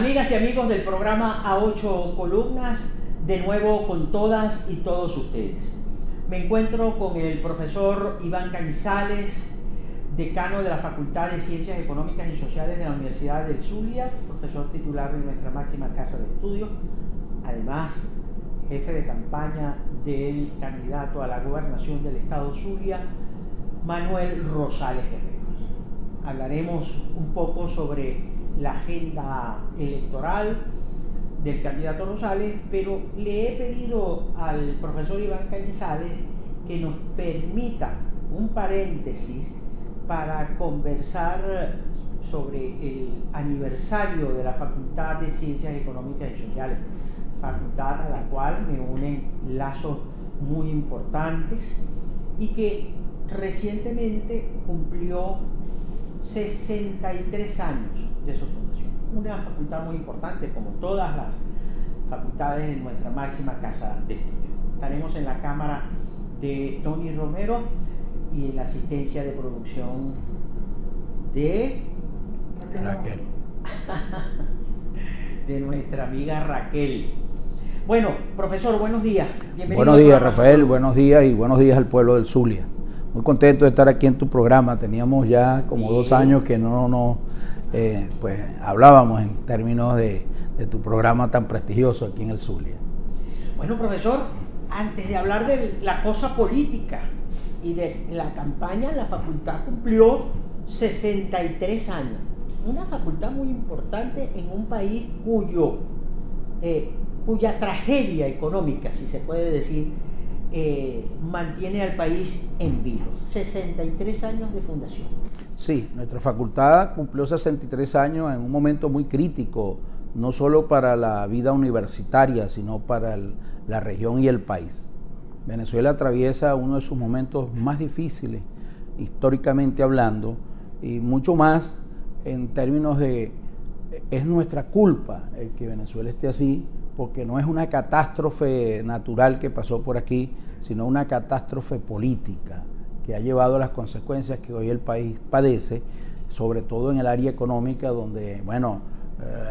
Amigas y amigos del programa A 8 Columnas, de nuevo con todas y todos ustedes. Me encuentro con el profesor Iván Cañizales, decano de la Facultad de Ciencias Económicas y Sociales de la Universidad del Zulia, profesor titular de nuestra máxima casa de estudios, además jefe de campaña del candidato a la gobernación del estado Zulia, Manuel Rosales Guerrero. Hablaremos un poco sobre la agenda electoral del candidato Rosales, pero le he pedido al profesor Iván Cañizales que nos permita un paréntesis para conversar sobre el aniversario de la Facultad de Ciencias Económicas y Sociales, facultad a la cual me unen lazos muy importantes y que recientemente cumplió 63 años de su fundación. Una facultad muy importante, como todas las facultades de nuestra máxima casa de estudio. Estaremos en la cámara de Tony Romero y en la asistencia de producción de Raquel. de nuestra amiga Raquel. Bueno, profesor, buenos días. Bienvenido. Buenos días, Rafael, buenos días y buenos días al pueblo del Zulia. Muy contento de estar aquí en tu programa. Teníamos ya como 2 años que no pues hablábamos en términos de tu programa tan prestigioso aquí en el Zulia. Bueno, profesor, antes de hablar de la cosa política y de la campaña, la facultad cumplió 63 años. Una facultad muy importante en un país cuya tragedia económica, si se puede decir, mantiene al país en vilo. 63 años de fundación. Sí, nuestra facultad cumplió 63 años en un momento muy crítico, no solo para la vida universitaria, sino para la región y el país. Venezuela atraviesa uno de sus momentos más difíciles, históricamente hablando, y mucho más en términos de, es nuestra culpa el que Venezuela esté así, porque no es una catástrofe natural que pasó por aquí, sino una catástrofe política que ha llevado a las consecuencias que hoy el país padece, sobre todo en el área económica, donde, bueno,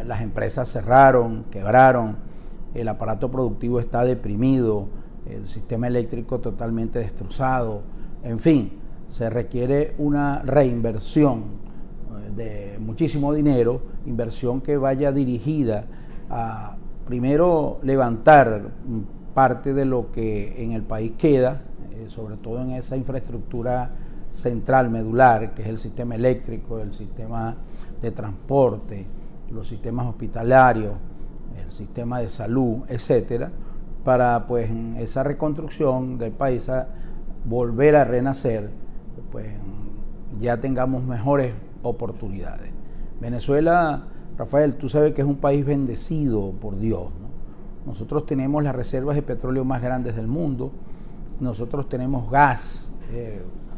las empresas cerraron, quebraron, el aparato productivo está deprimido, el sistema eléctrico totalmente destrozado, en fin, se requiere una reinversión de muchísimo dinero, inversión que vaya dirigida a, primero, levantar parte de lo que en el país queda, sobre todo en esa infraestructura central, medular, que es el sistema eléctrico, el sistema de transporte, los sistemas hospitalarios, el sistema de salud, etcétera, para pues en esa reconstrucción del país a volver a renacer, pues ya tengamos mejores oportunidades. Venezuela, Rafael, tú sabes que es un país bendecido por Dios, ¿no? Nosotros tenemos las reservas de petróleo más grandes del mundo, nosotros tenemos gas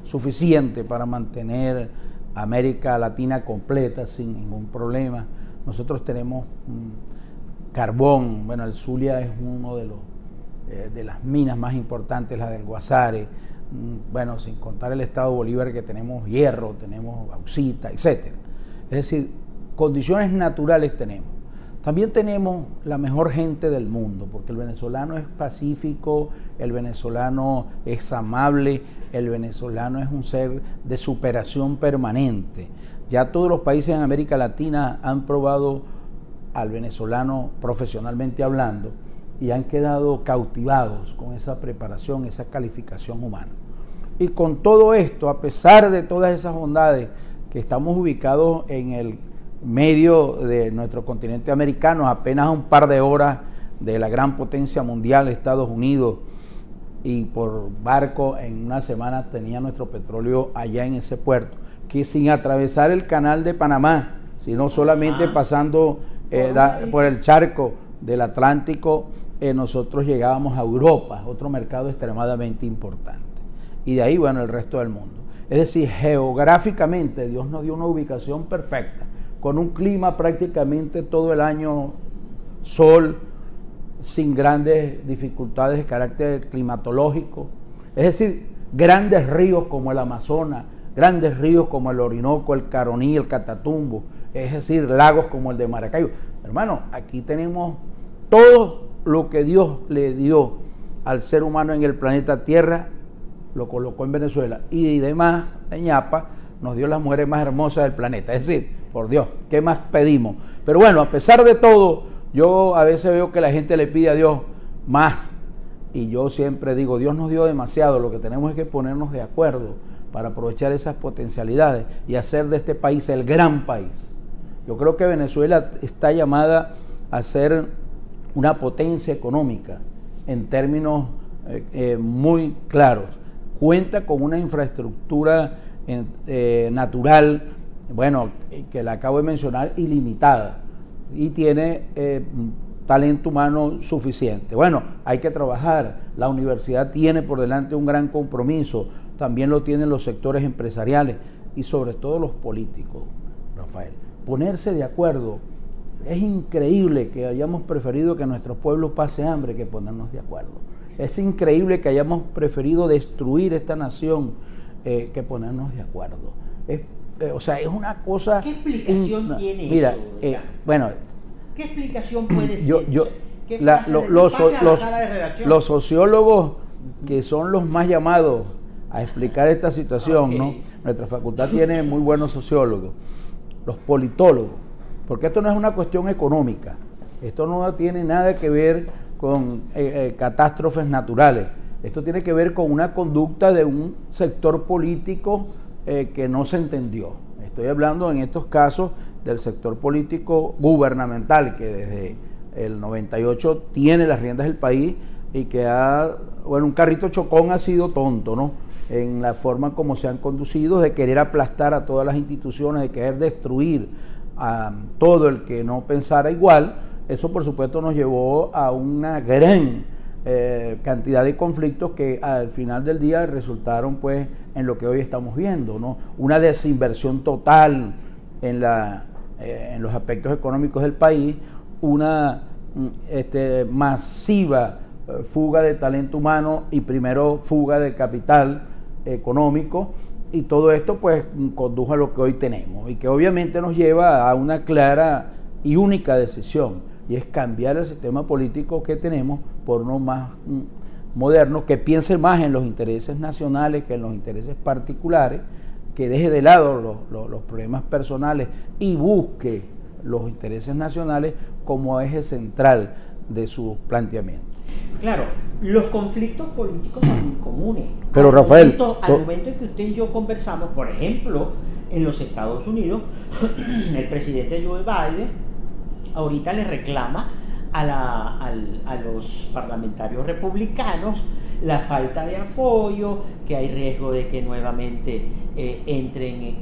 suficiente para mantener América Latina completa sin ningún problema, nosotros tenemos carbón, bueno, el Zulia es uno de las minas más importantes, la del Guasare, bueno, sin contar el estado Bolívar, que tenemos hierro, tenemos bauxita, etcétera. Es decir, condiciones naturales tenemos. También tenemos la mejor gente del mundo, porque el venezolano es pacífico, el venezolano es amable, el venezolano es un ser de superación permanente. Ya todos los países en América Latina han probado al venezolano profesionalmente hablando y han quedado cautivados con esa preparación, esa calificación humana. Y con todo esto, a pesar de todas esas bondades, que estamos ubicados en el medio de nuestro continente americano, apenas a un par de horas de la gran potencia mundial, Estados Unidos, y por barco en una semana tenía nuestro petróleo allá en ese puerto, que sin atravesar el canal de Panamá, sino solamente pasando por el charco del Atlántico, nosotros llegábamos a Europa, otro mercado extremadamente importante, y de ahí, bueno, el resto del mundo. Es decir, geográficamente Dios nos dio una ubicación perfecta, con un clima prácticamente todo el año, sol, sin grandes dificultades de carácter climatológico. Es decir, grandes ríos como el Amazonas, grandes ríos como el Orinoco, el Caroní, el Catatumbo, es decir, lagos como el de Maracaibo. Hermano, aquí tenemos todo lo que Dios le dio al ser humano en el planeta Tierra, lo colocó en Venezuela, y demás, en ñapa, nos dio las mujeres más hermosas del planeta. Es decir, por Dios, ¿qué más pedimos? Pero bueno, a pesar de todo, yo a veces veo que la gente le pide a Dios más, y yo siempre digo, Dios nos dio demasiado, lo que tenemos es que ponernos de acuerdo para aprovechar esas potencialidades y hacer de este país el gran país. Yo creo que Venezuela está llamada a ser una potencia económica en términos muy claros. Cuenta con una infraestructura natural, bueno, que la acabo de mencionar, ilimitada, y tiene talento humano suficiente. Bueno, hay que trabajar. La universidad tiene por delante un gran compromiso, también lo tienen los sectores empresariales y sobre todo los políticos, Rafael. Ponerse de acuerdo. Es increíble que hayamos preferido que nuestro pueblo pase hambre que ponernos de acuerdo. Es increíble que hayamos preferido destruir esta nación que ponernos de acuerdo. O sea, es una cosa... ¿Qué explicación tiene mira, eso? Bueno, ¿qué explicación puede ser? Los sociólogos, que son los más llamados a explicar esta situación, okay, ¿no? Nuestra facultad tiene muy buenos sociólogos. Los politólogos, porque esto no es una cuestión económica, esto no tiene nada que ver con catástrofes naturales, esto tiene que ver con una conducta de un sector político que no se entendió. Estoy hablando en estos casos del sector político gubernamental, que desde el 98 tiene las riendas del país y que un carrito chocón ha sido tonto, ¿no? En la forma como se han conducido, de querer aplastar a todas las instituciones, de querer destruir a todo el que no pensara igual. Eso por supuesto nos llevó a una gran cantidad de conflictos que al final del día resultaron pues en lo que hoy estamos viendo, ¿no? Una desinversión total en los aspectos económicos del país, una masiva fuga de talento humano y primero fuga de capital económico, y todo esto pues condujo a lo que hoy tenemos y que obviamente nos lleva a una clara y única decisión, y es cambiar el sistema político que tenemos por uno más moderno, que piense más en los intereses nacionales que en los intereses particulares, que deje de lado los problemas personales y busque los intereses nacionales como eje central de su planteamiento. Claro, los conflictos políticos son muy comunes. Pero Rafael, al momento en que usted y yo conversamos, por ejemplo, en los Estados Unidos, el presidente Joe Biden ahorita le reclama a los parlamentarios republicanos la falta de apoyo, que hay riesgo de que nuevamente entren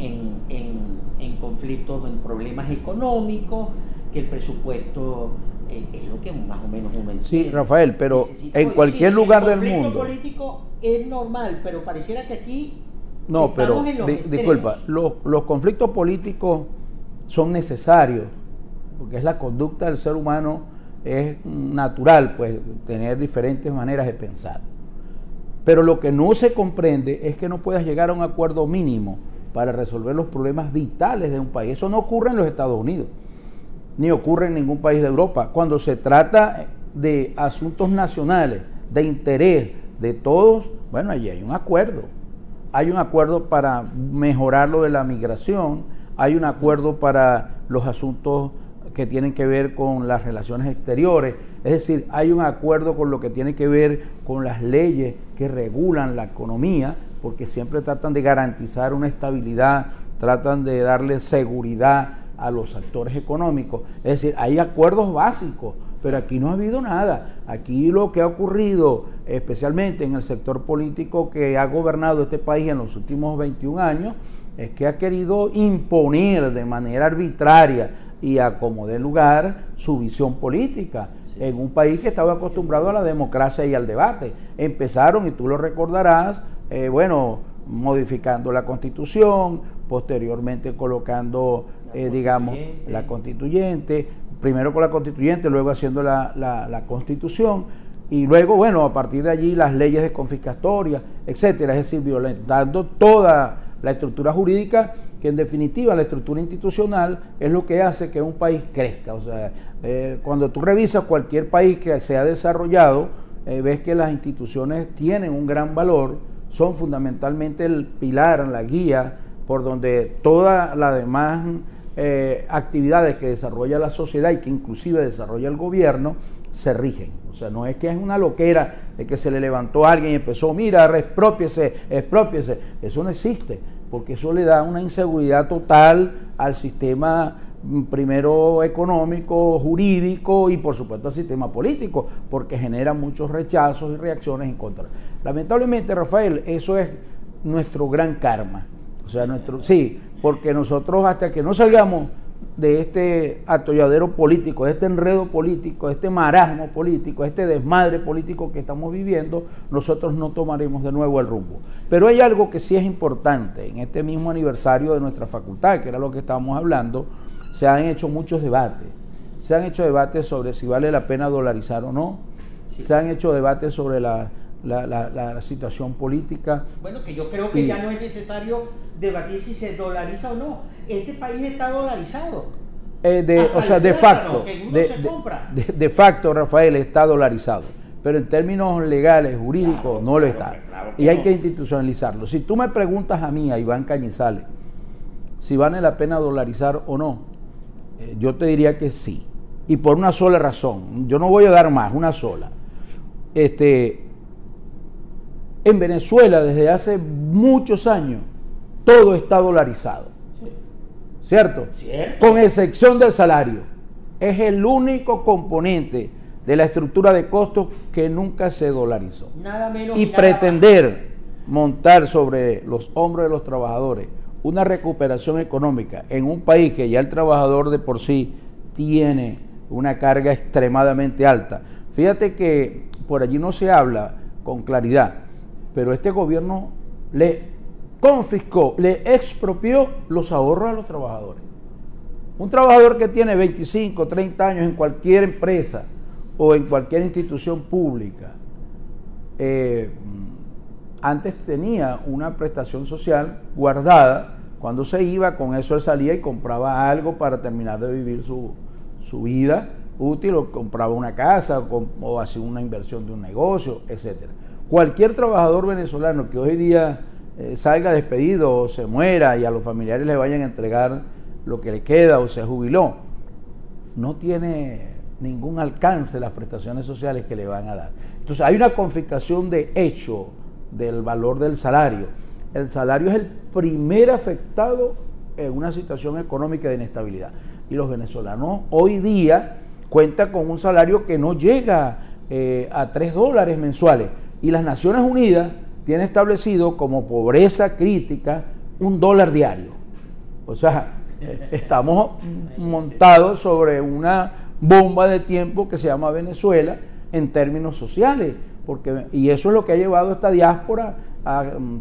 en conflictos, en problemas económicos, que el presupuesto es lo que más o menos uno entiende. Sí, Rafael, pero en cualquier lugar del mundo... El conflicto político es normal, pero pareciera que aquí... No, pero disculpa, los conflictos políticos son necesarios, porque es la conducta del ser humano, es natural, pues, tener diferentes maneras de pensar. Pero lo que no se comprende es que no puedas llegar a un acuerdo mínimo para resolver los problemas vitales de un país. Eso no ocurre en los Estados Unidos, ni ocurre en ningún país de Europa. Cuando se trata de asuntos nacionales, de interés de todos, bueno, allí hay un acuerdo. Hay un acuerdo para mejorar lo de la migración, hay un acuerdo para los asuntos que tienen que ver con las relaciones exteriores, es decir, hay un acuerdo con lo que tiene que ver con las leyes que regulan la economía, porque siempre tratan de garantizar una estabilidad, tratan de darle seguridad a los actores económicos. Es decir, hay acuerdos básicos, pero aquí no ha habido nada. Aquí lo que ha ocurrido, especialmente en el sector político que ha gobernado este país en los últimos 21 años, es que ha querido imponer de manera arbitraria y a como dé lugar su visión política, sí, en un país que estaba acostumbrado a la democracia y al debate. Empezaron, y tú lo recordarás, modificando la Constitución, posteriormente colocando, la Constituyente, primero con la Constituyente, luego haciendo la Constitución, y luego, a partir de allí las leyes de confiscatoria, etcétera, es decir, violentando toda la estructura jurídica que en definitiva la estructura institucional es lo que hace que un país crezca. O sea, cuando tú revisas cualquier país que se ha desarrollado, ves que las instituciones tienen un gran valor, son fundamentalmente el pilar, la guía por donde todas las demás actividades que desarrolla la sociedad y que inclusive desarrolla el gobierno se rigen. O sea, no es que es una loquera de que se le levantó a alguien y empezó, mira, expropiese, eso no existe, porque eso le da una inseguridad total al sistema, primero económico, jurídico y por supuesto al sistema político, porque genera muchos rechazos y reacciones en contra. Lamentablemente, Rafael, eso es nuestro gran karma. O sea, sí, porque nosotros hasta que no salgamos de este atolladero político, de este enredo político, de este marasmo político, de este desmadre político que estamos viviendo, nosotros no tomaremos de nuevo el rumbo. Pero hay algo que sí es importante. En este mismo aniversario de nuestra facultad, que era lo que estábamos hablando, se han hecho muchos debates. Se han hecho debates sobre si vale la pena dolarizar o no. Sí. Se han hecho debates sobre la situación política. Bueno, que yo creo que ya no es necesario debatir si se dolariza o no. Este país está dolarizado. O sea, de facto. De facto, Rafael, está dolarizado. Pero en términos legales, jurídicos, claro, no lo está. Claro y hay que institucionalizarlo. Si tú me preguntas a mí, a Iván Cañizales, si vale la pena dolarizar o no, yo te diría que sí. Y por una sola razón. Yo no voy a dar más, una sola. En Venezuela, desde hace muchos años, todo está dolarizado. Sí. ¿Cierto? ¿Cierto? Con excepción del salario. Es el único componente de la estructura de costos que nunca se dolarizó. Nada menos y pretender montar sobre los hombros de los trabajadores una recuperación económica en un país que ya el trabajador de por sí tiene una carga extremadamente alta. Fíjate que por allí no se habla con claridad, pero este gobierno le confiscó, le expropió los ahorros a los trabajadores. Un trabajador que tiene 25, 30 años en cualquier empresa o en cualquier institución pública, antes tenía una prestación social guardada. Cuando se iba, con eso él salía y compraba algo para terminar de vivir su vida útil, o compraba una casa o hacía una inversión de un negocio, etcétera. Cualquier trabajador venezolano que hoy día salga despedido o se muera y a los familiares le vayan a entregar lo que le queda o se jubiló, no tiene ningún alcance las prestaciones sociales que le van a dar. Entonces hay una confiscación de hecho del valor del salario. El salario es el primer afectado en una situación económica de inestabilidad. Y los venezolanos hoy día cuentan con un salario que no llega a $3 mensuales. Y las Naciones Unidas tienen establecido como pobreza crítica $1 diario. O sea, estamos montados sobre una bomba de tiempo que se llama Venezuela en términos sociales. Y eso es lo que ha llevado a esta diáspora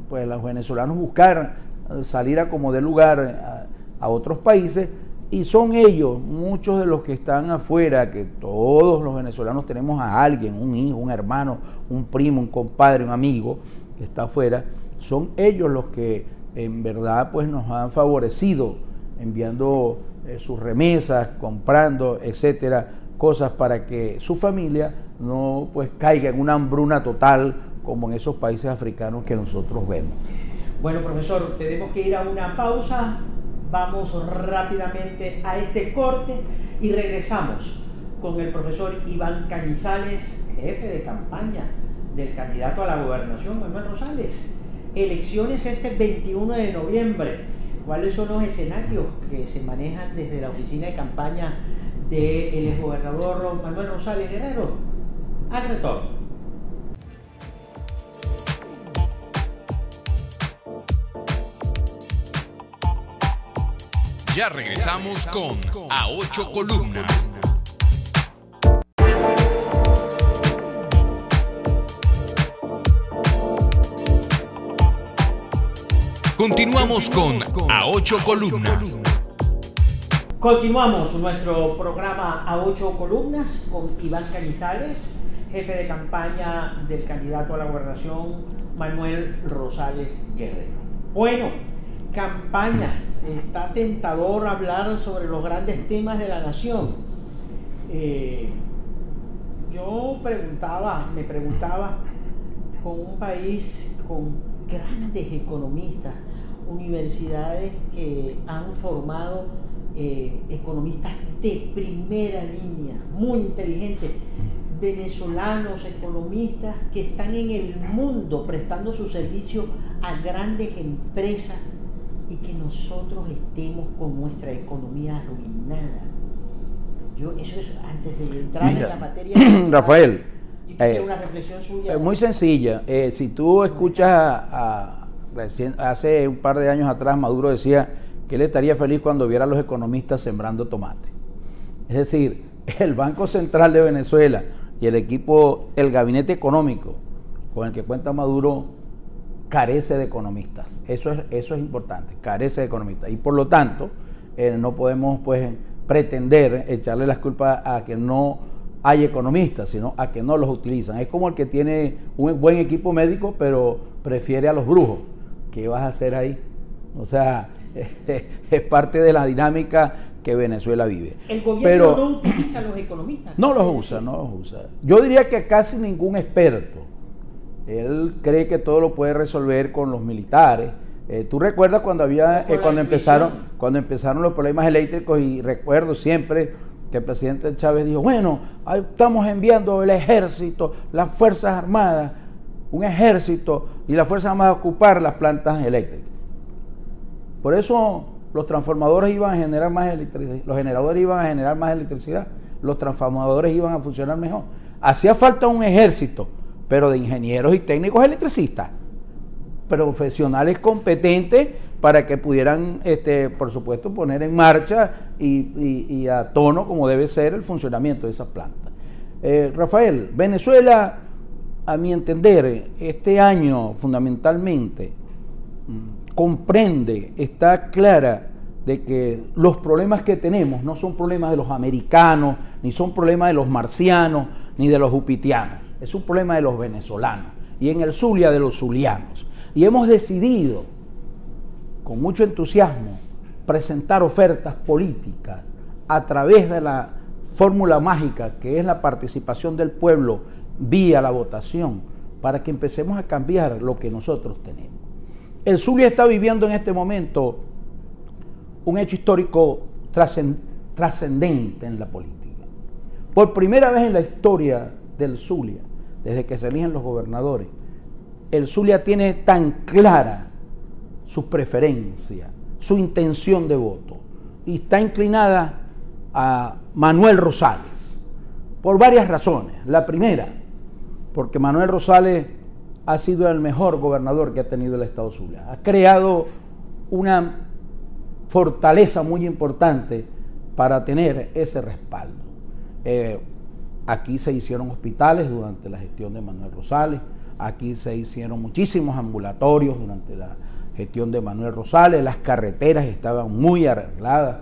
pues, los venezolanos buscar salir a como de lugar a otros países, y son ellos, muchos de los que están afuera, que todos los venezolanos tenemos a alguien, un hijo, un hermano, un primo, un compadre, un amigo que está afuera, son ellos los que en verdad pues nos han favorecido enviando sus remesas, comprando, etcétera, cosas para que su familia no pues caiga en una hambruna total como en esos países africanos que nosotros vemos. Bueno, profesor, tenemos que ir a una pausa, vamos rápidamente a este corte y regresamos con el profesor Iván Cañizales, jefe de campaña del candidato a la gobernación, Manuel Rosales. Elecciones este 21 de noviembre. ¿Cuáles son los escenarios que se manejan desde la oficina de campaña del exgobernador Manuel Rosales Guerrero? Al retorno. Ya regresamos con A Ocho Columnas. Continuamos con A Ocho Columnas. Continuamos nuestro programa A Ocho Columnas con Iván Cañizales, jefe de campaña del candidato a la gobernación Manuel Rosales Guerrero. Bueno, campaña. está tentador hablar sobre los grandes temas de la nación. Yo me preguntaba, con un país con grandes economistas, universidades que han formado economistas de primera línea, muy inteligentes, venezolanos economistas que están en el mundo prestando su servicio a grandes empresas, y que nosotros estemos con nuestra economía arruinada. Eso es antes de entrar en la materia. Rafael, una reflexión suya. Muy sencilla. Si tú escuchas hace un par de años atrás, Maduro decía que él estaría feliz cuando viera a los economistas sembrando tomate. Es decir, el Banco Central de Venezuela y el gabinete económico con el que cuenta Maduro carece de economistas. Eso es importante, carece de economistas. Y por lo tanto, no podemos pues pretender echarle las culpas a que no hay economistas, sino a que no los utilizan. Es como el que tiene un buen equipo médico, pero prefiere a los brujos. ¿Qué vas a hacer ahí? O sea, es parte de la dinámica que Venezuela vive. ¿El gobierno no utiliza a los economistas? No los usa. Yo diría que casi ningún experto. Él cree que todo lo puede resolver con los militares. ¿Tú recuerdas cuando empezaron los problemas eléctricos? Y recuerdo siempre que el presidente Chávez dijo, bueno, estamos enviando el ejército, las Fuerzas Armadas, un ejército y las Fuerzas Armadas a ocupar las plantas eléctricas. Por eso los transformadores iban a generar más electricidad, los generadores iban a generar más electricidad, los transformadores iban a funcionar mejor. Hacía falta un ejército, pero de ingenieros y técnicos electricistas, profesionales competentes para que pudieran, por supuesto, poner en marcha y a tono como debe ser el funcionamiento de esas plantas. Rafael, Venezuela, a mi entender, este año fundamentalmente comprende, está clara de que los problemas que tenemos no son problemas de los americanos, ni son problemas de los marcianos, ni de los jupitianos. Es un problema de los venezolanos y en el Zulia de los zulianos. Y hemos decidido, con mucho entusiasmo, presentar ofertas políticas a través de la fórmula mágica que es la participación del pueblo vía la votación, para que empecemos a cambiar lo que nosotros tenemos. El Zulia está viviendo en este momento un hecho histórico trascendente en la política. Por primera vez en la historia del Zulia, desde que se eligen los gobernadores, el Zulia tiene tan clara su preferencia, su intención de voto, y está inclinada a Manuel Rosales, por varias razones. La primera, porque Manuel Rosales ha sido el mejor gobernador que ha tenido el estado Zulia. Ha creado una fortaleza muy importante para tener ese respaldo. Aquí se hicieron hospitales durante la gestión de Manuel Rosales, aquí se hicieron muchísimos ambulatorios durante la gestión de Manuel Rosales, las carreteras estaban muy arregladas,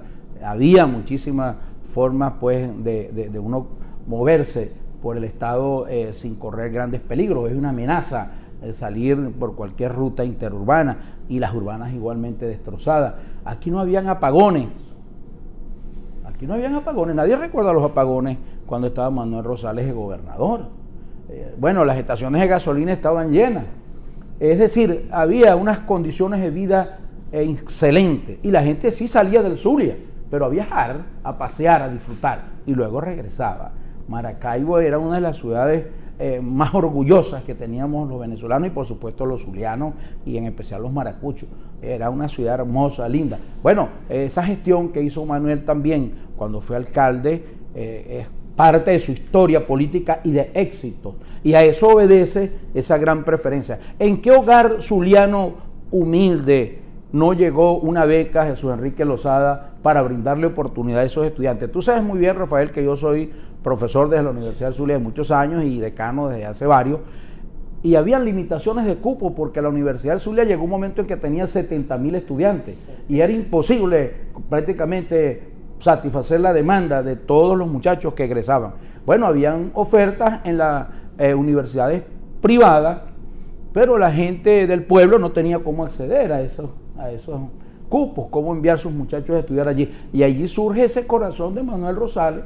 había muchísimas formas pues de uno moverse por el estado sin correr grandes peligros. Es una amenaza salir por cualquier ruta interurbana, y las urbanas igualmente destrozadas. Aquí no habían apagones, nadie recuerda los apagones cuando estaba Manuel Rosales de gobernador. Bueno, las estaciones de gasolina estaban llenas, es decir, había unas condiciones de vida excelentes, y la gente sí salía del Zulia, pero a viajar, a pasear, a disfrutar, y luego regresaba. Maracaibo era una de las ciudades más orgullosas que teníamos los venezolanos, y por supuesto los zulianos, y en especial los maracuchos. Era una ciudad hermosa, linda. Bueno, esa gestión que hizo Manuel también cuando fue alcalde es parte de su historia política y de éxito, y a eso obedece esa gran preferencia. ¿En qué hogar zuliano humilde no llegó una beca a Jesús Enrique Lozada para brindarle oportunidad a esos estudiantes? Tú sabes muy bien, Rafael, que yo soy profesor desde la Universidad del Zulia de muchos años y decano desde hace varios, y habían limitaciones de cupo porque la Universidad del Zulia llegó un momento en que tenía 70.000 estudiantes y era imposible prácticamente satisfacer la demanda de todos los muchachos que egresaban. Bueno, habían ofertas en las universidades privadas, pero la gente del pueblo no tenía cómo acceder a esos cupos, cómo enviar sus muchachos a estudiar allí. Y allí surge ese corazón de Manuel Rosales,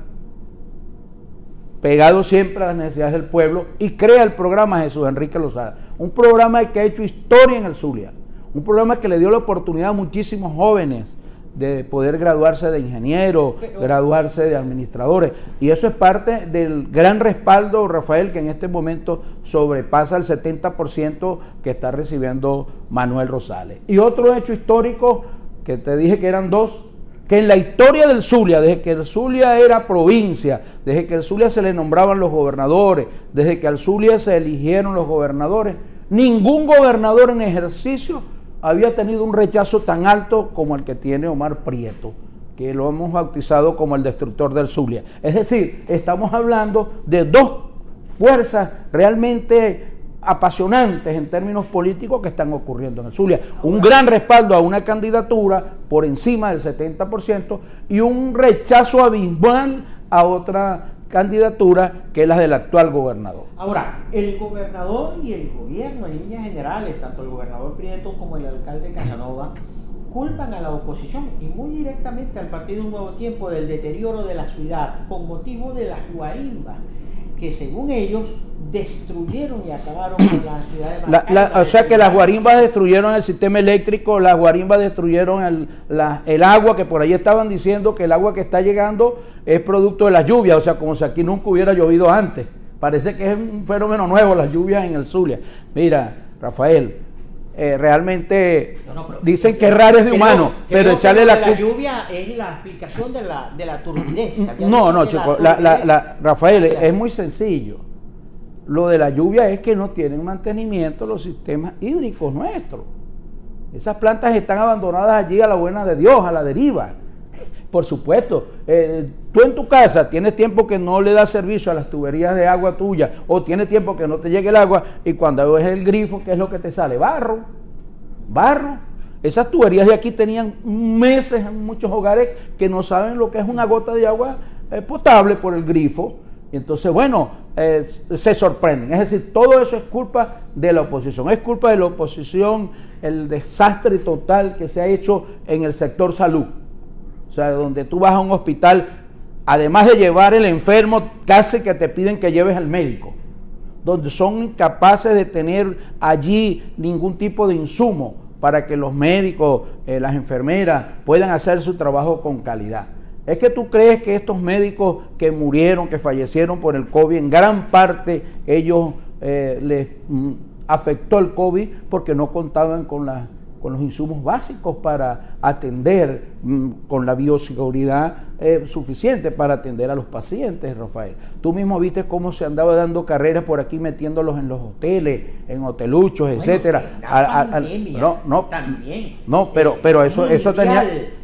pegado siempre a las necesidades del pueblo, y crea el programa Jesús Enrique Lozada, un programa que ha hecho historia en el Zulia, un programa que le dio la oportunidad a muchísimos jóvenes de poder graduarse de ingenieros, graduarse de administradores, y eso es parte del gran respaldo, Rafael, que en este momento sobrepasa el 70% que está recibiendo Manuel Rosales. Y otro hecho histórico, que te dije que eran dos, que en la historia del Zulia, desde que el Zulia era provincia, desde que al Zulia se le nombraban los gobernadores, desde que al Zulia se eligieron los gobernadores, ningún gobernador en ejercicio había tenido un rechazo tan alto como el que tiene Omar Prieto, que lo hemos bautizado como el destructor del Zulia. Es decir, estamos hablando de dos fuerzas realmente apasionantes en términos políticos que están ocurriendo en el Zulia. Un gran respaldo a una candidatura por encima del 70% y un rechazo abismal a otra candidatura que es la del actual gobernador. Ahora, el gobernador y el gobierno en líneas generales, tanto el gobernador Prieto como el alcalde Casanova, culpan a la oposición y muy directamente al Partido Nuevo Tiempo del deterioro de la ciudad con motivo de las guarimbas que según ellos destruyeron y acabaron con la ciudad de Maracaibo. O sea que las guarimbas destruyeron el sistema eléctrico, las guarimbas destruyeron el agua, que por ahí estaban diciendo que el agua que está llegando es producto de las lluvias, o sea, como si aquí nunca hubiera llovido antes. Parece que es un fenómeno nuevo las lluvias en el Zulia. Mira, Rafael, realmente dicen que errar es de humano, pero echarle la lluvia es la explicación de la turbidez. No, chico, Rafael, es muy sencillo. Lo de la lluvia es que no tienen mantenimiento los sistemas hídricos nuestros. Esas plantas están abandonadas allí a la buena de Dios, a la deriva. Por supuesto, tú en tu casa tienes tiempo que no le das servicio a las tuberías de agua tuya, o tienes tiempo que no te llegue el agua, y cuando ves el grifo, ¿qué es lo que te sale? Barro. Esas tuberías de aquí tenían meses en muchos hogares que no saben lo que es una gota de agua potable por el grifo. Y entonces, bueno, se sorprenden. Es decir, todo eso es culpa de la oposición. Es culpa de la oposición el desastre total que se ha hecho en el sector salud. O sea, donde tú vas a un hospital, además de llevar el enfermo, casi que te piden que lleves al médico. Donde son incapaces de tener allí ningún tipo de insumo para que los médicos, las enfermeras puedan hacer su trabajo con calidad. ¿Es que tú crees que estos médicos que murieron, que fallecieron por el COVID, en gran parte ellos les afectó el COVID porque no contaban con los insumos básicos para atender con la bioseguridad suficiente para atender a los pacientes, Rafael? Tú mismo viste cómo se andaba dando carreras por aquí, metiéndolos en los hoteles, en hoteluchos, etcétera.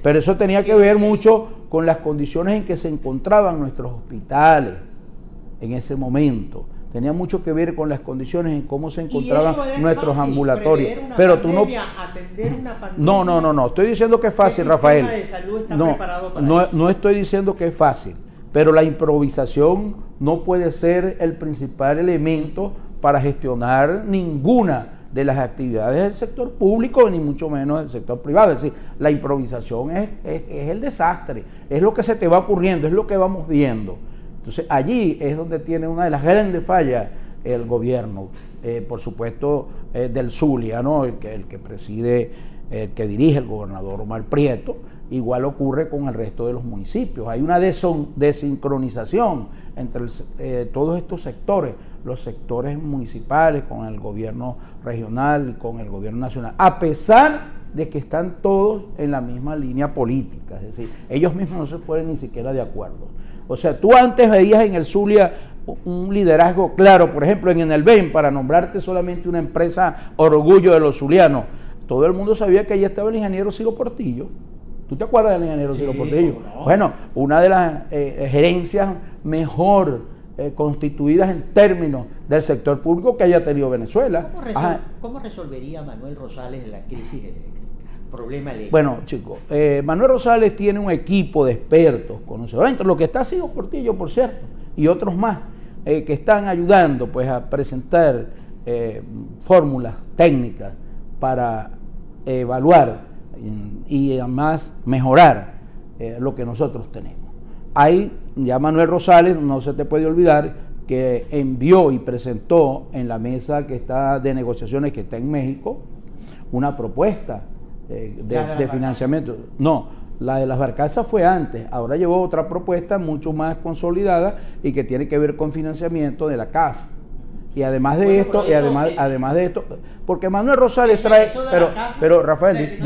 Pero eso tenía que ver mucho con las condiciones en que se encontraban nuestros hospitales en ese momento. Tenía mucho que ver con las condiciones en cómo se encontraban nuestros ambulatorios. Pero tú no estoy diciendo que es fácil, Rafael. No estoy diciendo que es fácil, pero la improvisación no puede ser el principal elemento para gestionar ninguna de las actividades del sector público, ni mucho menos del sector privado. Es decir, la improvisación es el desastre, es lo que se te va ocurriendo, es lo que vamos viendo. Entonces allí es donde tiene una de las grandes fallas el gobierno, por supuesto del Zulia, ¿no? el que preside, el que dirige el gobernador Omar Prieto. Igual ocurre con el resto de los municipios. Hay una desincronización entre todos estos sectores, los sectores municipales con el gobierno regional y con el gobierno nacional, a pesar de que están todos en la misma línea política. Es decir, ellos mismos no se ponen ni siquiera de acuerdo. O sea, tú antes veías en el Zulia un liderazgo claro, por ejemplo en el BEN, para nombrarte solamente una empresa orgullo de los zulianos. Todo el mundo sabía que allí estaba el ingeniero Ciro Portillo. ¿Tú te acuerdas del ingeniero Ciro Portillo? No. Bueno, una de las gerencias mejor constituidas en términos del sector público que haya tenido Venezuela. ¿Cómo resolvería Manuel Rosales la crisis eléctrica? Problema eléctrico. Bueno, chicos, Manuel Rosales tiene un equipo de expertos, conocedores, entre los que está Ciro Portillo, por cierto, y otros más, que están ayudando pues a presentar fórmulas técnicas para evaluar y además mejorar lo que nosotros tenemos. Ahí ya Manuel Rosales, no se te puede olvidar, que envió y presentó en la mesa que está de negociaciones que está en México una propuesta de financiamiento. No, la de las barcazas fue antes, ahora llevó otra propuesta mucho más consolidada y que tiene que ver con financiamiento de la CAF. Y además de esto, además de esto, porque Manuel Rosales trae, pero Rafael,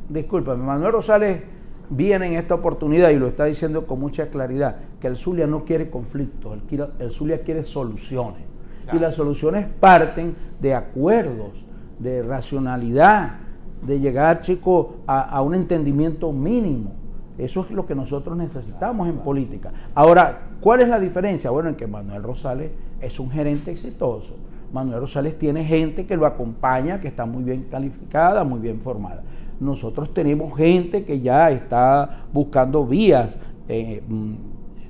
discúlpame, Manuel Rosales viene en esta oportunidad y lo está diciendo con mucha claridad, que el Zulia no quiere conflictos, el Zulia quiere soluciones. Claro. Y las soluciones parten de acuerdos, de racionalidad, de llegar, chicos, a un entendimiento mínimo. Eso es lo que nosotros necesitamos en política. Ahora, ¿cuál es la diferencia? Bueno, en que Manuel Rosales es un gerente exitoso. Manuel Rosales tiene gente que lo acompaña, que está muy bien calificada, muy bien formada. Nosotros tenemos gente que ya está buscando vías,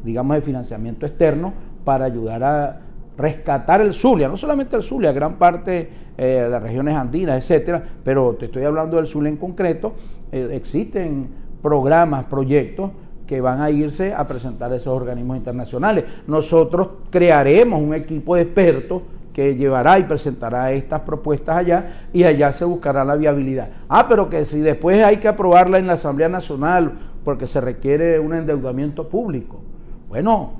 digamos, de financiamiento externo para ayudar a rescatar el Zulia, no solamente el Zulia, gran parte de las regiones andinas, etcétera, pero te estoy hablando del Zulia en concreto. Existen programas, proyectos que van a irse a presentar a esos organismos internacionales. Nosotros crearemos un equipo de expertos que llevará y presentará estas propuestas allá, y allá se buscará la viabilidad. Pero que si después hay que aprobarla en la Asamblea Nacional porque se requiere un endeudamiento público, bueno,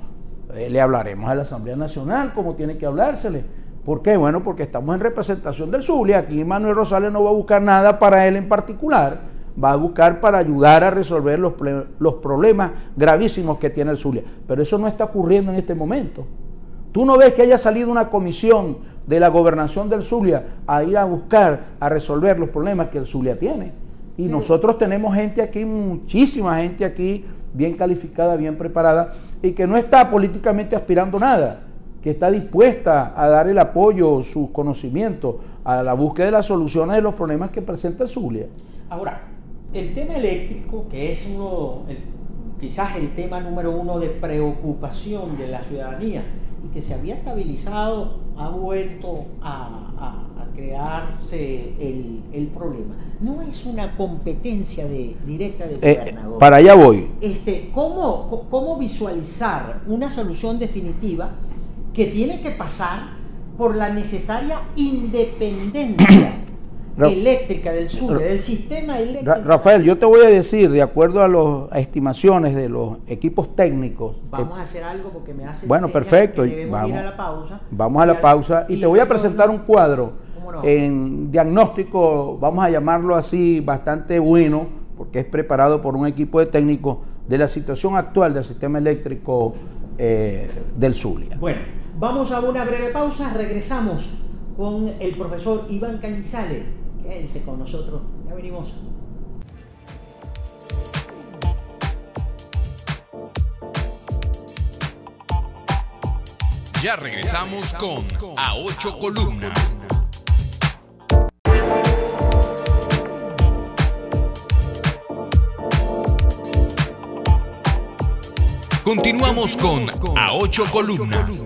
le hablaremos a la Asamblea Nacional como tiene que hablársele. ¿Por qué? Bueno, porque estamos en representación del Zulia. Aquí Manuel Rosales no va a buscar nada para él en particular, va a buscar para ayudar a resolver los problemas gravísimos que tiene el Zulia. Pero eso no está ocurriendo en este momento. Tú no ves que haya salido una comisión de la gobernación del Zulia a ir a buscar, a resolver los problemas que el Zulia tiene. Y nosotros tenemos gente aquí, muchísima gente aquí, bien calificada, bien preparada, y que no está políticamente aspirando nada, que está dispuesta a dar el apoyo, sus conocimientos, a la búsqueda de las soluciones de los problemas que presenta el Zulia. Ahora, el tema eléctrico, que es quizás el tema número uno de preocupación de la ciudadanía, y que se había estabilizado, ha vuelto a crearse el problema. No es una competencia directa del gobernador. Para allá voy. ¿Cómo visualizar una solución definitiva que tiene que pasar por la necesaria independencia eléctrica del Zulia, del sistema eléctrico? Rafael, yo te voy a decir, de acuerdo a las estimaciones de los equipos técnicos. Vamos a hacer algo porque me hace. Bueno, perfecto. Vamos ir a la pausa. Vamos a la pausa y te voy a presentar un cuadro en diagnóstico, vamos a llamarlo así, bastante bueno, porque es preparado por un equipo de técnicos de la situación actual del sistema eléctrico del Zulia. Bueno, vamos a una breve pausa, regresamos con el profesor Iván Cañizales. Quédense con nosotros, ya venimos. Ya regresamos con A Ocho Columnas. Continuamos con A Ocho Columnas.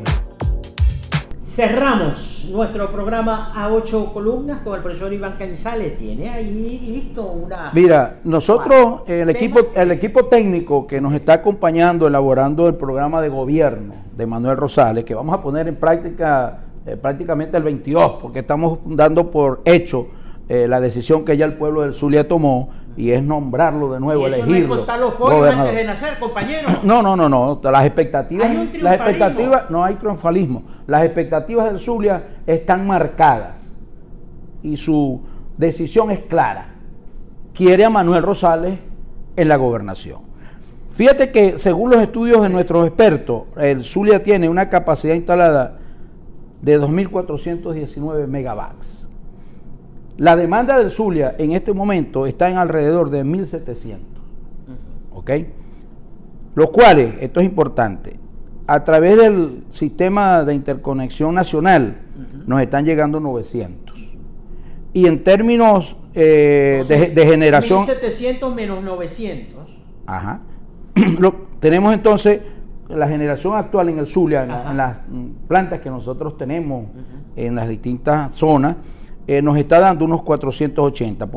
Cerramos nuestro programa A Ocho Columnas con el profesor Iván Cañizales. Tiene ahí listo una... Mira, nosotros, el equipo técnico que nos está acompañando, elaborando el programa de gobierno de Manuel Rosales, que vamos a poner en práctica prácticamente el 22, porque estamos dando por hecho la decisión que ya el pueblo del Zulia tomó, y es nombrarlo de nuevo, elegirlo. ¿Y eso no es contar los pollos antes de nacer, compañero? No. Las expectativas, no hay triunfalismo. Las expectativas del Zulia están marcadas y su decisión es clara. Quiere a Manuel Rosales en la gobernación. Fíjate que según los estudios de nuestros expertos, el Zulia tiene una capacidad instalada de 2.419 megawatts. La demanda del Zulia en este momento está en alrededor de 1.700, ¿ok? Los cuales, esto es importante, a través del sistema de interconexión nacional nos están llegando 900. Y en términos de generación... 1.700 menos 900. Ajá. Tenemos entonces la generación actual en el Zulia, en las plantas que nosotros tenemos en las distintas zonas, nos está dando unos 480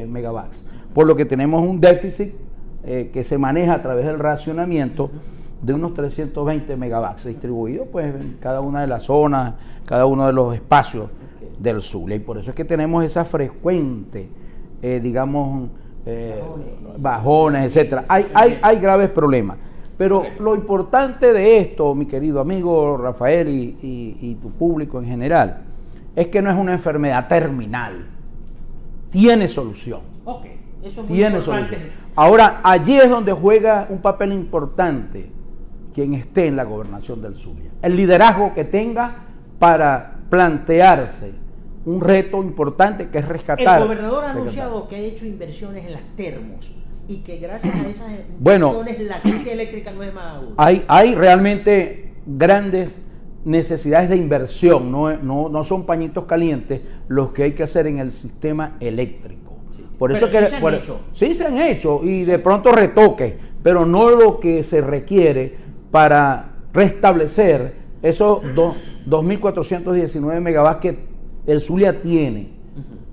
megawatts, por lo que tenemos un déficit que se maneja a través del racionamiento de unos 320 megawatts distribuidos pues en cada una de las zonas, cada uno de los espacios del Zulia, y por eso es que tenemos esa frecuente, digamos, bajones, etcétera. Hay graves problemas, pero lo importante de esto, mi querido amigo Rafael y tu público en general, es que no es una enfermedad terminal, tiene solución. Eso es muy tiene importante. solución. Ahora, allí es donde juega un papel importante quien esté en la gobernación del Zulia, el liderazgo que tenga para plantearse un reto importante que es rescatar. El gobernador ha anunciado que ha hecho inversiones en las termos y que gracias a esas inversiones la crisis eléctrica no es más aguda. Hay realmente grandes necesidades de inversión, no son pañitos calientes los que hay que hacer en el sistema eléctrico. Por eso pero sí se han hecho y de pronto retoques, pero no lo que se requiere para restablecer esos 2.419 megawatts que el Zulia tiene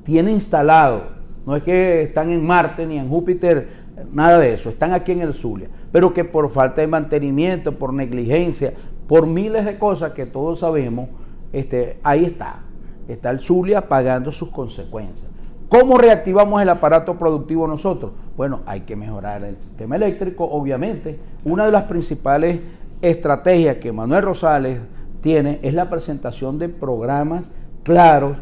instalado. No es que están en Marte ni en Júpiter, nada de eso, están aquí en el Zulia, pero que por falta de mantenimiento, por negligencia, por miles de cosas que todos sabemos, ahí está el Zulia pagando sus consecuencias. ¿Cómo reactivamos el aparato productivo nosotros? Bueno, hay que mejorar el sistema eléctrico, obviamente. Una de las principales estrategias que Manuel Rosales tiene es la presentación de programas claros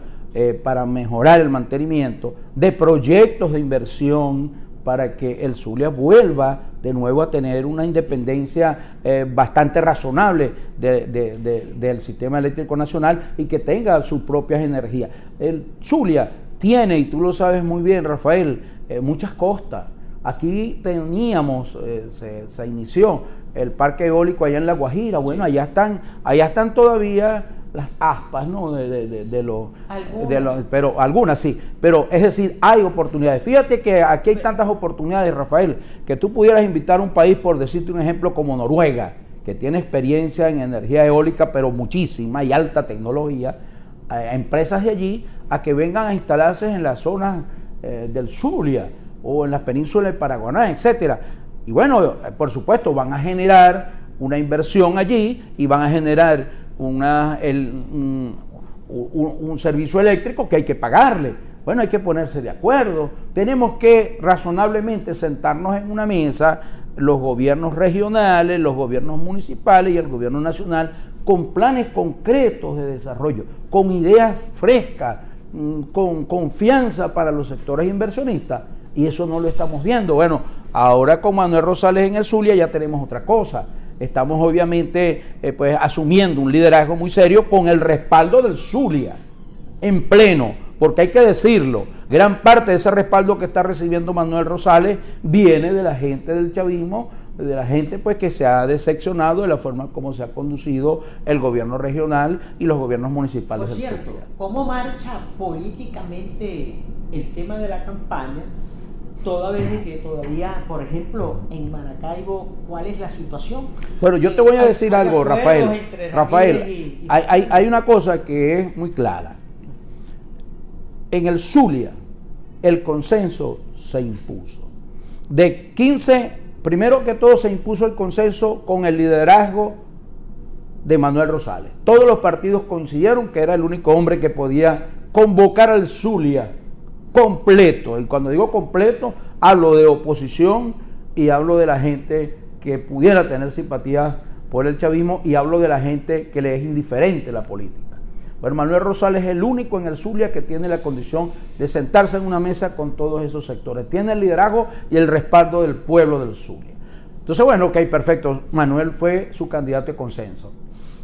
para mejorar el mantenimiento, de proyectos de inversión para que el Zulia vuelva de nuevo a tener una independencia bastante razonable del sistema eléctrico nacional y que tenga sus propias energías. El Zulia tiene, y tú lo sabes muy bien, Rafael, muchas costas. Aquí teníamos, se inició el parque eólico allá en La Guajira. Bueno, allá están todavía las aspas, ¿no? Pero algunas sí. Pero es decir, hay oportunidades. Fíjate que aquí hay tantas oportunidades, Rafael, que tú pudieras invitar a un país, por decirte un ejemplo, como Noruega, que tiene experiencia en energía eólica, pero muchísima y alta tecnología, a empresas de allí a que vengan a instalarse en las zonas del Zulia o en las penínsulas del Paraguaná, etcétera. Y bueno, por supuesto, van a generar una inversión allí y van a generar un servicio eléctrico que hay que pagarle. Bueno, hay que ponerse de acuerdo. Tenemos que razonablemente sentarnos en una mesa, los gobiernos regionales, los gobiernos municipales y el gobierno nacional, con planes concretos de desarrollo, con ideas frescas, con confianza para los sectores inversionistas, y eso no lo estamos viendo. Bueno, ahora con Manuel Rosales en el Zulia ya tenemos otra cosa. Estamos obviamente pues asumiendo un liderazgo muy serio con el respaldo del Zulia en pleno, porque hay que decirlo, gran parte de ese respaldo que está recibiendo Manuel Rosales viene de la gente del chavismo, de la gente pues que se ha decepcionado de la forma como se ha conducido el gobierno regional y los gobiernos municipales del Zulia. ¿Cómo marcha políticamente el tema de la campaña? Toda vez que todavía, por ejemplo, en Maracaibo, ¿cuál es la situación? Bueno, yo te voy a decir algo, Rafael. Hay una cosa que es muy clara. En el Zulia, el consenso se impuso. De 15, primero que todo se impuso el consenso con el liderazgo de Manuel Rosales. Todos los partidos coincidieron que era el único hombre que podía convocar al Zulia completo. Y cuando digo completo, hablo de oposición y hablo de la gente que pudiera tener simpatía por el chavismo y hablo de la gente que le es indiferente la política. Bueno, Manuel Rosales es el único en el Zulia que tiene la condición de sentarse en una mesa con todos esos sectores. Tiene el liderazgo y el respaldo del pueblo del Zulia. Entonces, bueno, ok, perfecto. Manuel fue su candidato de consenso.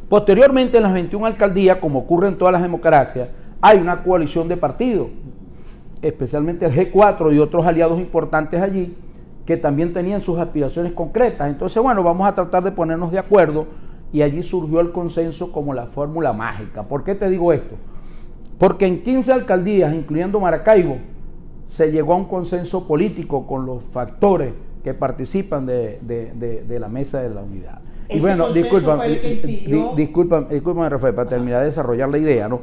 Posteriormente, en las 21 alcaldías, como ocurre en todas las democracias, hay una coalición de partidos, especialmente el G4 y otros aliados importantes allí, que también tenían sus aspiraciones concretas. Entonces, bueno, vamos a tratar de ponernos de acuerdo, y allí surgió el consenso como la fórmula mágica. ¿Por qué te digo esto? Porque en 15 alcaldías, incluyendo Maracaibo, se llegó a un consenso político con los factores que participan de la mesa de la unidad. Y bueno, discúlpame, Rafael, para terminar de desarrollar la idea, ¿no?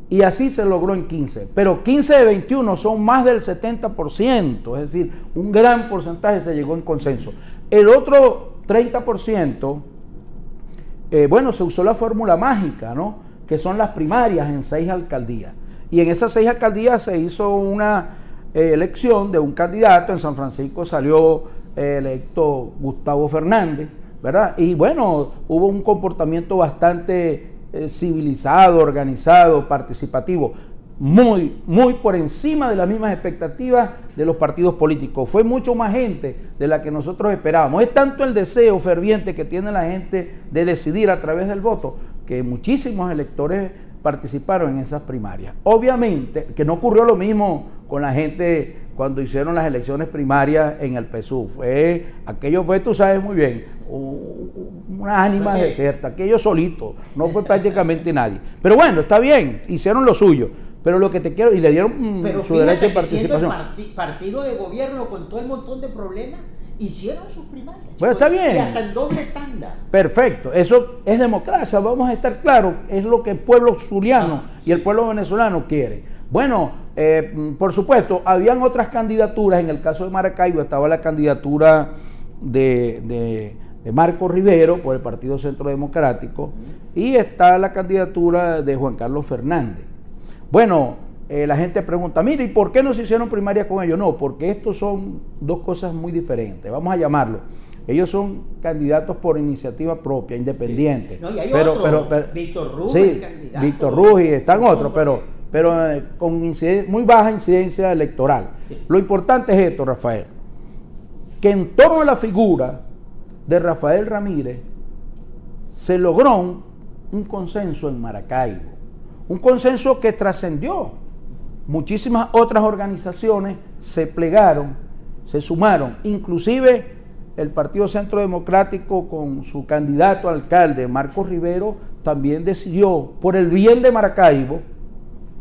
Y así se logró en 15. Pero 15 de 21 son más del 70%, es decir, un gran porcentaje se llegó en consenso. El otro 30%, bueno, se usó la fórmula mágica, ¿no? Que son las primarias en 6 alcaldías. Y en esas 6 alcaldías se hizo una elección de un candidato. En San Francisco salió electo Gustavo Fernández, ¿verdad? Y bueno, hubo un comportamiento bastante civilizado, organizado, participativo, muy por encima de las mismas expectativas de los partidos políticos. Fue mucho más gente de la que nosotros esperábamos. Es tanto el deseo ferviente que tiene la gente de decidir a través del voto, que muchísimos electores participaron en esas primarias. Obviamente que no ocurrió lo mismo con la gente cuando hicieron las elecciones primarias en el PSUV. Aquello fue, tú sabes muy bien, una ánima desierta, aquello solito, no fue prácticamente nadie. Pero bueno, está bien, hicieron lo suyo. Pero lo que te quiero, y le dieron su derecho de participación. Partido de gobierno con todo el montón de problemas, hicieron sus primarias. Bueno, está bien. Y hasta en doble tanda. Perfecto, eso es democracia, vamos a estar claros, es lo que el pueblo zuliano y el pueblo venezolano quiere. Bueno, por supuesto, habían otras candidaturas. En el caso de Maracaibo estaba la candidatura de Marco Rivero por el Partido Centro Democrático, y está la candidatura de Juan Carlos Fernández. Bueno, la gente pregunta, mire, ¿y por qué no se hicieron primarias con ellos? No, porque estos son dos cosas muy diferentes, vamos a llamarlo. Ellos son candidatos por iniciativa propia, independientes. No, y hay pero, Víctor Ruggi, sí, candidato. Víctor Ruggi, están otros, pero con muy baja incidencia electoral. Sí. Lo importante es esto, Rafael, que en torno a la figura de Rafael Ramírez se logró un consenso en Maracaibo, un consenso que trascendió. Muchísimas otras organizaciones se plegaron, se sumaron, inclusive el Partido Centro Democrático con su candidato a alcalde, Marco Rivero, también decidió, por el bien de Maracaibo,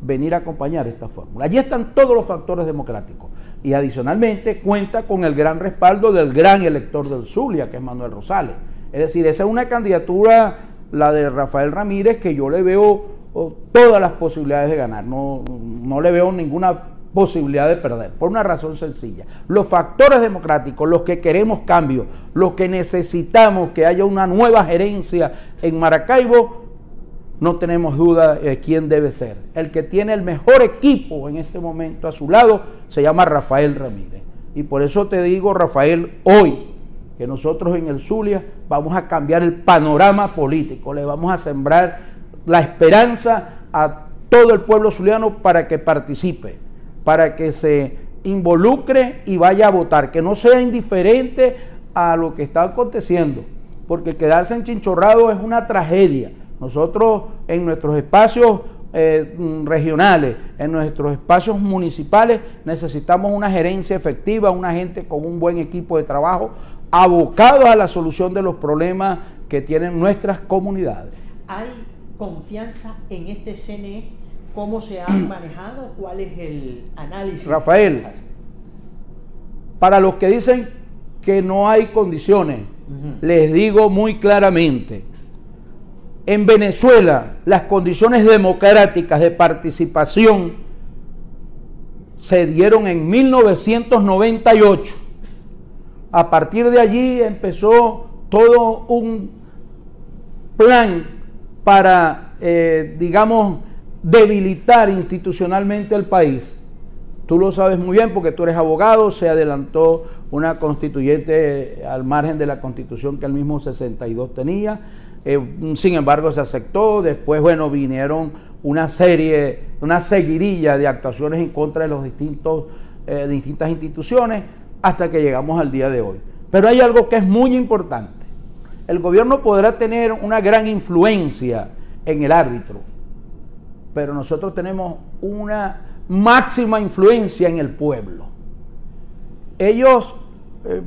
venir a acompañar esta fórmula. Allí están todos los factores democráticos. Y adicionalmente cuenta con el gran respaldo del gran elector del Zulia, que es Manuel Rosales. Es decir, esa es una candidatura, la de Rafael Ramírez, que yo le veo todas las posibilidades de ganar. No le veo ninguna posibilidad de perder, por una razón sencilla. Los factores democráticos, los que queremos cambio, los que necesitamos que haya una nueva gerencia en Maracaibo, no tenemos duda de quién debe ser. El que tiene el mejor equipo en este momento a su lado se llama Rafael Ramírez. Y por eso te digo, Rafael, hoy que nosotros en el Zulia vamos a cambiar el panorama político, le vamos a sembrar la esperanza a todo el pueblo zuliano para que participe, para que se involucre y vaya a votar, que no sea indiferente a lo que está aconteciendo, porque quedarse enchinchorrado es una tragedia. Nosotros en nuestros espacios regionales, en nuestros espacios municipales, necesitamos una gerencia efectiva, una gente con un buen equipo de trabajo, abocados a la solución de los problemas que tienen nuestras comunidades. ¿Hay confianza en este CNE? ¿Cómo se ha manejado? ¿Cuál es el análisis? Rafael, para los que dicen que no hay condiciones, les digo muy claramente, en Venezuela las condiciones democráticas de participación se dieron en 1998. A partir de allí empezó todo un plan para, digamos, debilitar institucionalmente el país. Tú lo sabes muy bien porque tú eres abogado. Se adelantó una constituyente al margen de la constitución que el mismo 62 tenía. Sin embargo se aceptó. Después, bueno, vinieron una seguidilla de actuaciones en contra de los distintas instituciones hasta que llegamos al día de hoy. Pero hay algo que es muy importante. El gobierno podrá tener una gran influencia en el árbitro, pero nosotros tenemos una máxima influencia en el pueblo. Ellos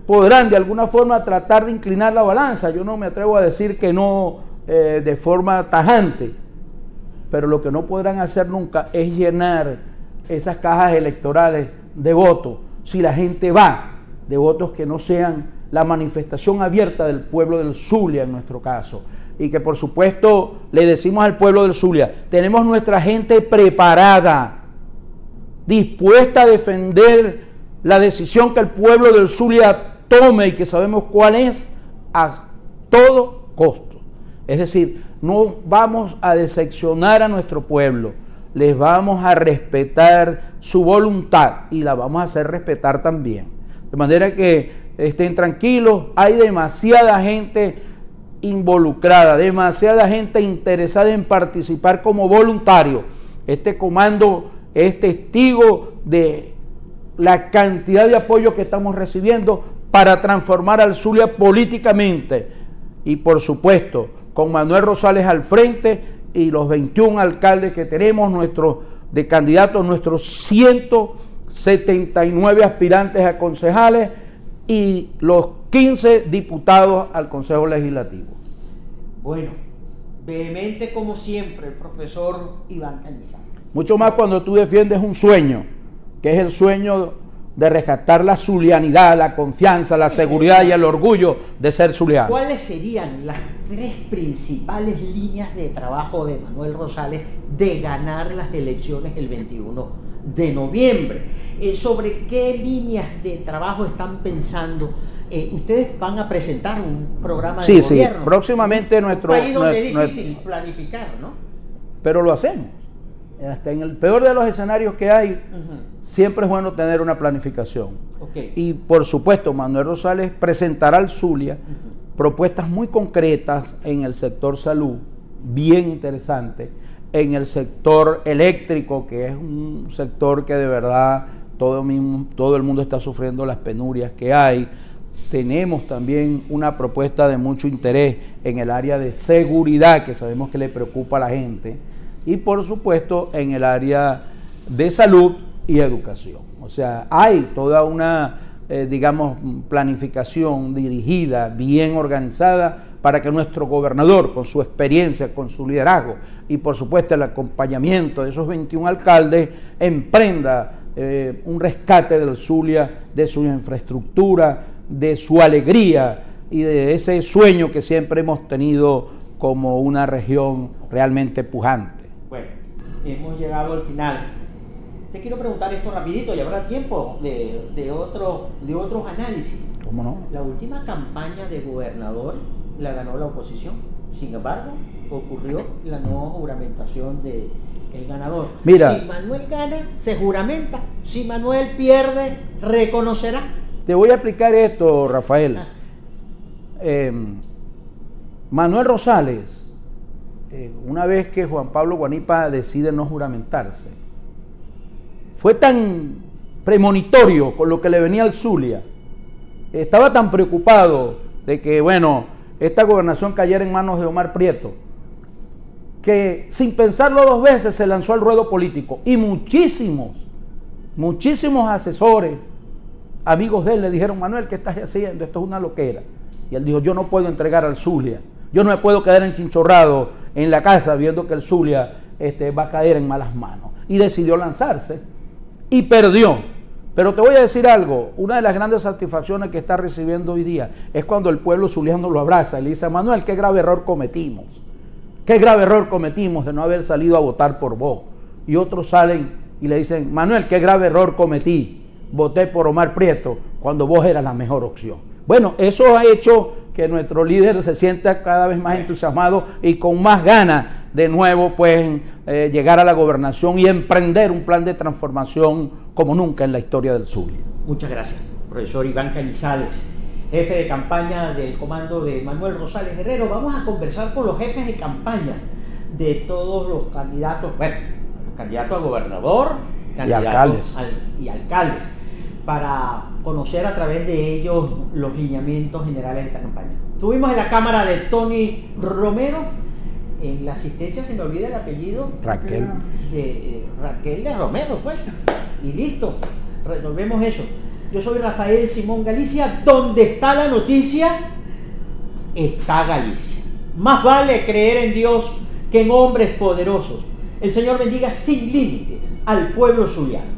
podrán de alguna forma tratar de inclinar la balanza. Yo no me atrevo a decir que no de forma tajante, pero lo que no podrán hacer nunca es llenar esas cajas electorales de votos si la gente va, de votos que no sean la manifestación abierta del pueblo del Zulia en nuestro caso, y que por supuesto le decimos al pueblo del Zulia, tenemos nuestra gente preparada, dispuesta a defender la decisión que el pueblo del Zulia tome y que sabemos cuál es, a todo costo. Es decir, no vamos a decepcionar a nuestro pueblo, les vamos a respetar su voluntad y la vamos a hacer respetar también. De manera que estén tranquilos, hay demasiada gente involucrada, demasiada gente interesada en participar como voluntario. Este comando es testigo de la cantidad de apoyo que estamos recibiendo para transformar al Zulia políticamente y por supuesto con Manuel Rosales al frente y los 21 alcaldes que tenemos, nuestros de candidatos, nuestros 179 aspirantes a concejales y los 15 diputados al Consejo Legislativo. Bueno, vehemente como siempre el profesor Iván Cañizales. Mucho más cuando tú defiendes un sueño, que es el sueño de rescatar la zulianidad, la confianza, la seguridad y el orgullo de ser zuliano. ¿Cuáles serían las 3 principales líneas de trabajo de Manuel Rosales de ganar las elecciones el 21 de noviembre? ¿Sobre qué líneas de trabajo están pensando? Ustedes van a presentar un programa de gobierno. Sí, próximamente nuestro... Un país donde es difícil planificar, ¿no? Pero lo hacemos. Hasta en el peor de los escenarios que hay, siempre es bueno tener una planificación. Okay. Y por supuesto, Manuel Rosales presentará al Zulia propuestas muy concretas en el sector salud, bien interesante, en el sector eléctrico, que es un sector que de verdad todo el mundo está sufriendo las penurias que hay. Tenemos también una propuesta de mucho interés en el área de seguridad, que sabemos que le preocupa a la gente, y por supuesto en el área de salud y educación. O sea, hay toda una, digamos, planificación dirigida, bien organizada, para que nuestro gobernador, con su experiencia, con su liderazgo y por supuesto el acompañamiento de esos 21 alcaldes, emprenda un rescate del Zulia, de su infraestructura, de su alegría y de ese sueño que siempre hemos tenido como una región realmente pujante. Bueno, hemos llegado al final. Te quiero preguntar esto rapidito y habrá tiempo de otros análisis. ¿Cómo no? La última campaña de gobernador la ganó la oposición. Sin embargo, ocurrió la no juramentación del ganador. Mira, si Manuel gana, se juramenta. Si Manuel pierde, reconocerá. Te voy a explicar esto, Rafael. Manuel Rosales, una vez que Juan Pablo Guanipa decide no juramentarse, fue tan premonitorio con lo que le venía al Zulia, estaba tan preocupado de que, bueno, esta gobernación cayera en manos de Omar Prieto, que sin pensarlo 2 veces se lanzó al ruedo político y muchísimos asesores, amigos de él, le dijeron: Manuel, ¿qué estás haciendo? Esto es una loquera. Y él dijo: yo no puedo entregar al Zulia, yo no me puedo quedar enchinchorrado en la casa viendo que el Zulia va a caer en malas manos. Y decidió lanzarse y perdió. Pero te voy a decir algo, una de las grandes satisfacciones que está recibiendo hoy día es cuando el pueblo zuliano lo abraza y le dice: Manuel, qué grave error cometimos. Qué grave error cometimos de no haber salido a votar por vos. Y otros salen y le dicen: Manuel, qué grave error cometí. Voté por Omar Prieto cuando vos eras la mejor opción. Bueno, eso ha hecho que nuestro líder se sienta cada vez más entusiasmado y con más ganas de nuevo pues llegar a la gobernación y emprender un plan de transformación como nunca en la historia del Zulia. Muchas gracias, profesor Iván Cañizales, jefe de campaña del comando de Manuel Rosales Herrero. Vamos a conversar con los jefes de campaña de todos los candidatos, bueno, los candidatos a gobernador, candidatos y alcaldes, para conocer a través de ellos los lineamientos generales de esta campaña. Tuvimos en la cámara de Tony Romero, en la asistencia se me olvida el apellido, Raquel de Romero, pues, y listo, resolvemos eso. Yo soy Rafael Simón Galicia. Donde está la noticia, está Galicia. Más vale creer en Dios que en hombres poderosos. El Señor bendiga sin límites al pueblo zuliano.